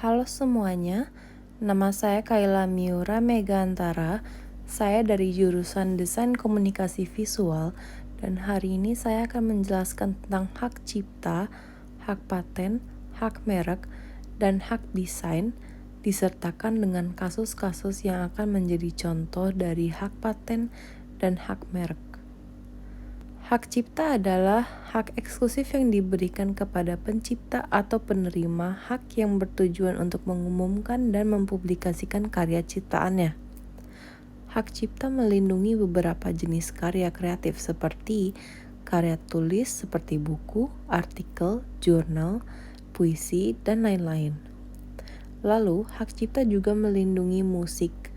Halo semuanya, nama saya Kayla Miura Megantara. Saya dari jurusan Desain Komunikasi Visual dan hari ini saya akan menjelaskan tentang hak cipta, hak paten, hak merek, dan hak desain disertakan dengan kasus-kasus yang akan menjadi contoh dari hak paten dan hak merek. Hak cipta adalah hak eksklusif yang diberikan kepada pencipta atau penerima hak yang bertujuan untuk mengumumkan dan mempublikasikan karya ciptaannya. Hak cipta melindungi beberapa jenis karya kreatif seperti karya tulis seperti buku, artikel, jurnal, puisi, dan lain-lain. Lalu, hak cipta juga melindungi musik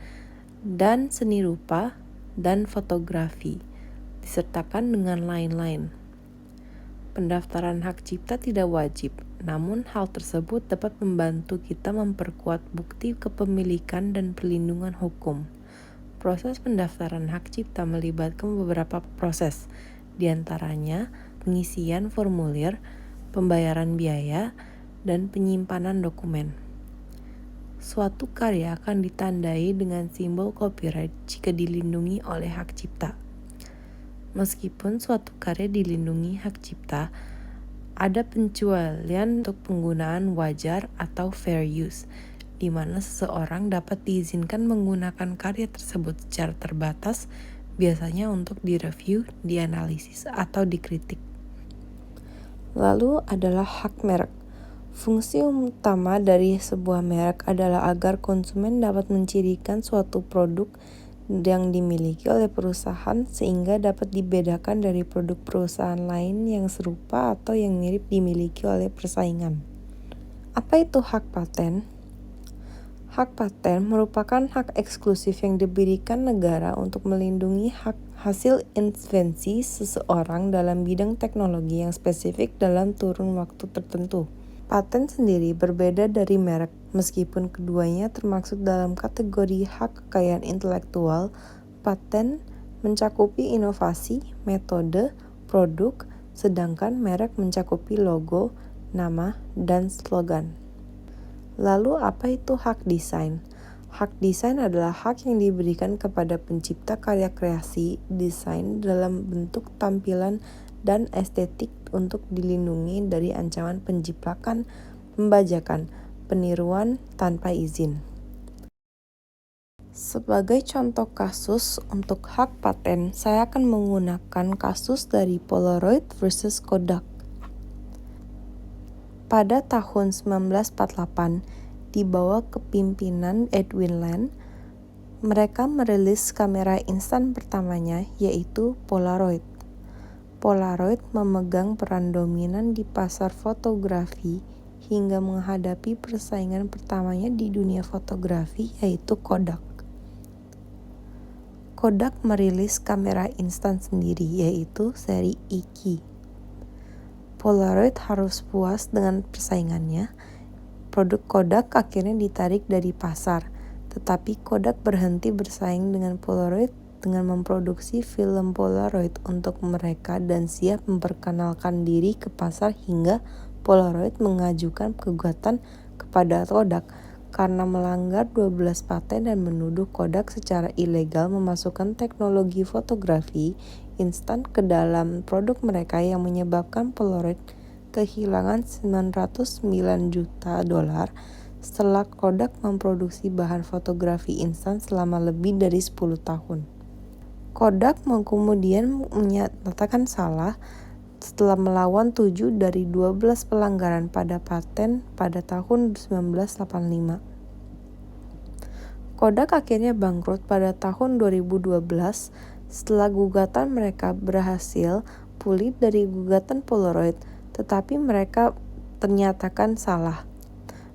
dan seni rupa dan fotografi disertakan dengan lain-lain. Pendaftaran hak cipta tidak wajib, namun hal tersebut dapat membantu kita memperkuat bukti kepemilikan dan perlindungan hukum. Proses pendaftaran hak cipta melibatkan beberapa proses, diantaranya pengisian formulir, pembayaran biaya, dan penyimpanan dokumen. Suatu karya akan ditandai dengan simbol copyright jika dilindungi oleh hak cipta. Meskipun suatu karya dilindungi hak cipta, ada pengecualian untuk penggunaan wajar atau fair use, di mana seseorang dapat diizinkan menggunakan karya tersebut secara terbatas, biasanya untuk direview, dianalisis, atau dikritik. Lalu adalah hak merek. Fungsi utama dari sebuah merek adalah agar konsumen dapat mencirikan suatu produk yang dimiliki oleh perusahaan sehingga dapat dibedakan dari produk perusahaan lain yang serupa atau yang mirip dimiliki oleh persaingan. Apa itu hak paten? Hak paten merupakan hak eksklusif yang diberikan negara untuk melindungi hak hasil invensi seseorang dalam bidang teknologi yang spesifik dalam kurun waktu tertentu. Paten sendiri berbeda dari merek, meskipun keduanya termasuk dalam kategori hak kekayaan intelektual. Paten mencakupi inovasi, metode, produk, sedangkan merek mencakupi logo, nama, dan slogan. Lalu apa itu hak desain? Hak desain adalah hak yang diberikan kepada pencipta karya kreasi desain dalam bentuk tampilan dan estetik untuk dilindungi dari ancaman penjiplakan, pembajakan, peniruan tanpa izin. Sebagai contoh kasus untuk hak paten, saya akan menggunakan kasus dari Polaroid versus Kodak. Pada tahun 1948, di bawah kepimpinan Edwin Land, mereka merilis kamera instan pertamanya, yaitu Polaroid. Polaroid memegang peran dominan di pasar fotografi hingga menghadapi persaingan pertamanya di dunia fotografi, yaitu Kodak. Kodak merilis kamera instan sendiri, yaitu seri Ikki. Polaroid harus puas dengan persaingannya. Produk Kodak akhirnya ditarik dari pasar, tetapi Kodak berhenti bersaing dengan Polaroid dengan memproduksi film Polaroid untuk mereka dan siap memperkenalkan diri ke pasar hingga Polaroid mengajukan gugatan kepada Kodak karena melanggar 12 paten dan menuduh Kodak secara ilegal memasukkan teknologi fotografi instan ke dalam produk mereka yang menyebabkan Polaroid kehilangan $909 juta setelah Kodak memproduksi bahan fotografi instan selama lebih dari 10 tahun. Kodak kemudian menyatakan salah setelah melawan 7 dari 12 pelanggaran pada paten pada tahun 1985. Kodak akhirnya bangkrut pada tahun 2012 setelah gugatan mereka berhasil pulih dari gugatan Polaroid, tetapi mereka ternyatakan salah.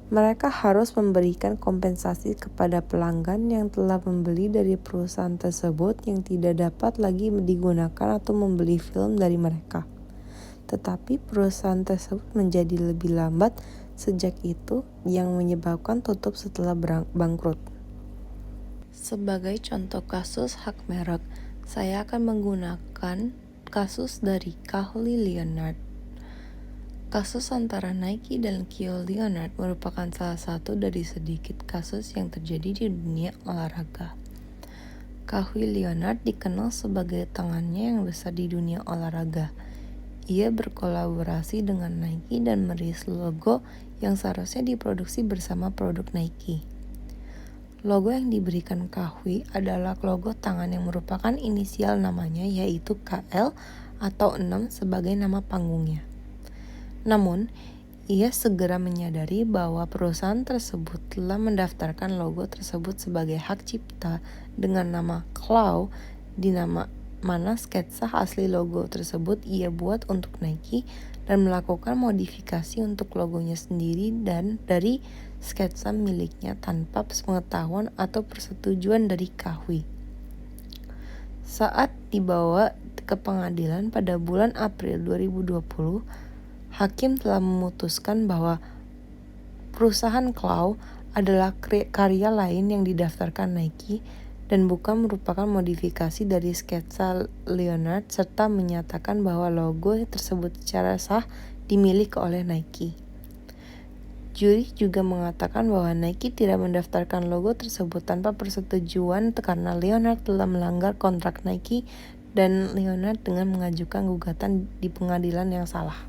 Mereka harus memberikan kompensasi kepada pelanggan yang telah membeli dari perusahaan tersebut yang tidak dapat lagi digunakan atau membeli film dari mereka. Tetapi perusahaan tersebut menjadi lebih lambat sejak itu yang menyebabkan tutup setelah bangkrut. Sebagai contoh kasus hak merek, saya akan menggunakan kasus dari Kawhi Leonard. Kasus antara Nike dan Kawhi Leonard merupakan salah satu dari sedikit kasus yang terjadi di dunia olahraga. Kawhi Leonard dikenal sebagai tangannya yang besar di dunia olahraga. Ia berkolaborasi dengan Nike dan merilis logo yang seharusnya diproduksi bersama produk Nike. Logo yang diberikan Kawhi adalah logo tangan yang merupakan inisial namanya, yaitu KL atau 6 sebagai nama panggungnya. Namun, ia segera menyadari bahwa perusahaan tersebut telah mendaftarkan logo tersebut sebagai hak cipta dengan nama Claw, di mana sketsa asli logo tersebut ia buat untuk Nike dan melakukan modifikasi untuk logonya sendiri dan dari sketsa miliknya tanpa pengetahuan atau persetujuan dari Kawhi. Saat dibawa ke pengadilan pada bulan April 2020, hakim telah memutuskan bahwa perusahaan Claw adalah karya lain yang didaftarkan Nike dan bukan merupakan modifikasi dari sketsa Leonard, serta menyatakan bahwa logo tersebut secara sah dimiliki oleh Nike. Juri juga mengatakan bahwa Nike tidak mendaftarkan logo tersebut tanpa persetujuan karena Leonard telah melanggar kontrak Nike dan Leonard dengan mengajukan gugatan di pengadilan yang salah.